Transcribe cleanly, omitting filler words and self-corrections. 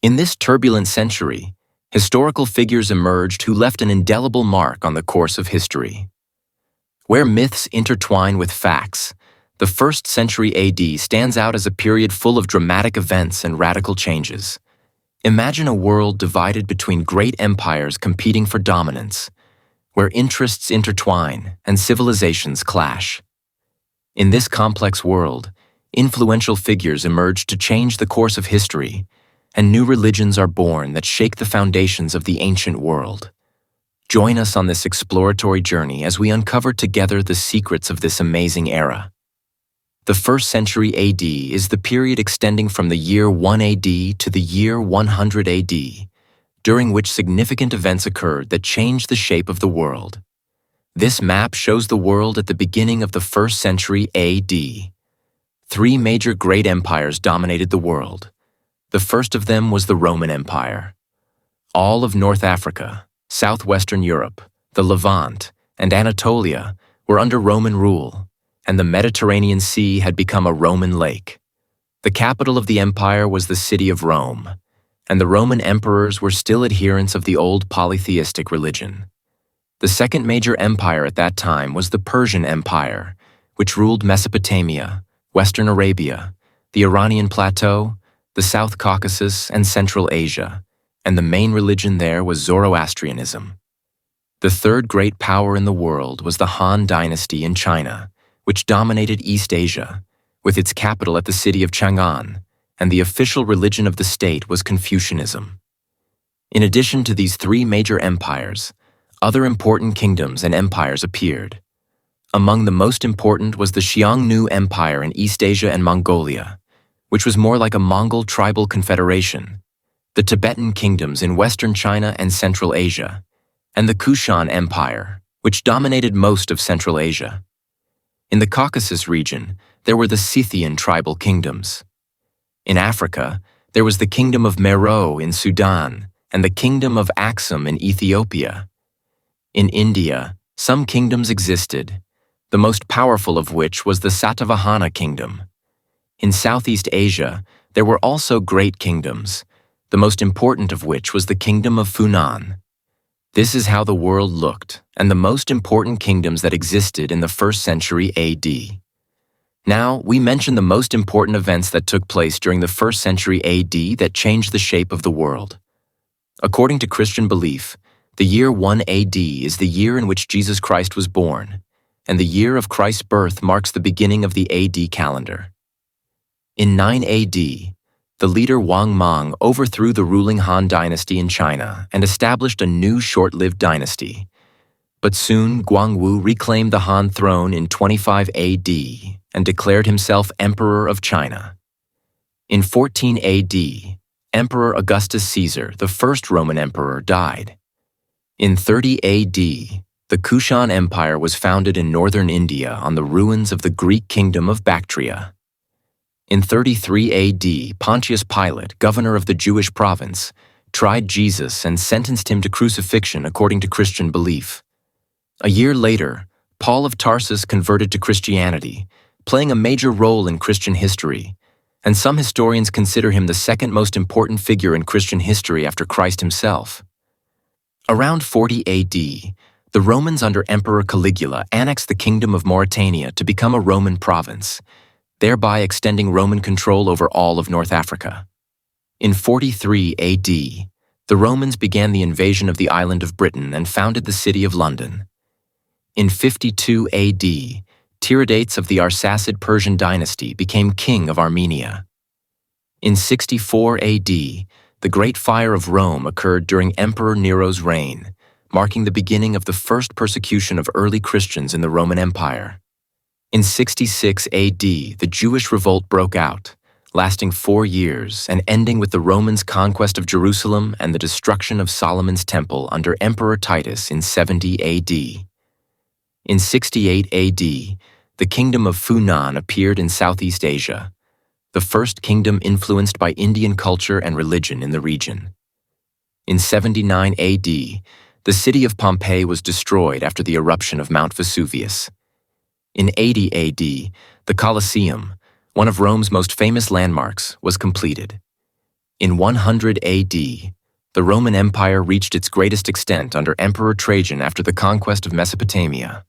In this turbulent century, historical figures emerged who left an indelible mark on the course of history. Where myths intertwine with facts, the 1st century AD stands out as a period full of dramatic events and radical changes. Imagine a world divided between great empires competing for dominance, where interests intertwine and civilizations clash. In this complex world, influential figures emerge to change the course of history, and new religions are born that shake the foundations of the ancient world. Join us on this exploratory journey as we uncover together the secrets of this amazing era. The 1st century AD is the period extending from the year 1 AD to the year 100 AD, during which significant events occurred that changed the shape of the world. This map shows the world at the beginning of the 1st century AD. 3 major great empires dominated the world. The first of them was the Roman Empire. All of North Africa, southwestern Europe, the Levant, and Anatolia were under Roman rule, and the Mediterranean Sea had become a Roman lake. The capital of the empire was the city of Rome, and the Roman emperors were still adherents of the old polytheistic religion. The second major empire at that time was the Persian Empire, which ruled Mesopotamia, Western Arabia, the Iranian Plateau, the South Caucasus, and Central Asia, and the main religion there was Zoroastrianism. The third great power in the world was the Han Dynasty in China, which dominated East Asia, with its capital at the city of Chang'an, and the official religion of the state was Confucianism. In addition to these 3 major empires, other important kingdoms and empires appeared. Among the most important was the Xiongnu Empire in East Asia and Mongolia, which was more like a Mongol tribal confederation, the Tibetan kingdoms in Western China and Central Asia, and the Kushan Empire, which dominated most of Central Asia. In the Caucasus region, there were the Scythian tribal kingdoms. In Africa, there was the Kingdom of Meroe in Sudan and the Kingdom of Aksum in Ethiopia. In India, some kingdoms existed, the most powerful of which was the Satavahana Kingdom. In Southeast Asia, there were also great kingdoms, the most important of which was the Kingdom of Funan. This is how the world looked, and the most important kingdoms that existed in the 1st century AD. Now, we mention the most important events that took place during the 1st century AD that changed the shape of the world. According to Christian belief, the year 1 AD is the year in which Jesus Christ was born, and the year of Christ's birth marks the beginning of the AD calendar. In 9 AD, the leader Wang Mang overthrew the ruling Han Dynasty in China and established a new short-lived dynasty. But soon, Guangwu reclaimed the Han throne in 25 AD and declared himself Emperor of China. In 14 AD, Emperor Augustus Caesar, the first Roman emperor, died. In 30 AD, the Kushan Empire was founded in northern India on the ruins of the Greek kingdom of Bactria. In 33 AD, Pontius Pilate, governor of the Jewish province, tried Jesus and sentenced him to crucifixion according to Christian belief. A year later, Paul of Tarsus converted to Christianity, playing a major role in Christian history, and some historians consider him the second most important figure in Christian history after Christ himself. Around 40 AD, the Romans under Emperor Caligula annexed the kingdom of Mauritania to become a Roman province, thereby extending Roman control over all of North Africa. In 43 AD, the Romans began the invasion of the island of Britain and founded the city of London. In 52 AD, Tiridates of the Arsacid Persian dynasty became king of Armenia. In 64 AD, the Great Fire of Rome occurred during Emperor Nero's reign, marking the beginning of the first persecution of early Christians in the Roman Empire. In 66 AD, the Jewish revolt broke out, lasting 4 years and ending with the Romans' conquest of Jerusalem and the destruction of Solomon's temple under Emperor Titus in 70 AD. In 68 AD, the kingdom of Funan appeared in Southeast Asia, the first kingdom influenced by Indian culture and religion in the region. In 79 AD, the city of Pompeii was destroyed after the eruption of Mount Vesuvius. In 80 AD, the Colosseum, one of Rome's most famous landmarks, was completed. In 100 AD, the Roman Empire reached its greatest extent under Emperor Trajan after the conquest of Mesopotamia.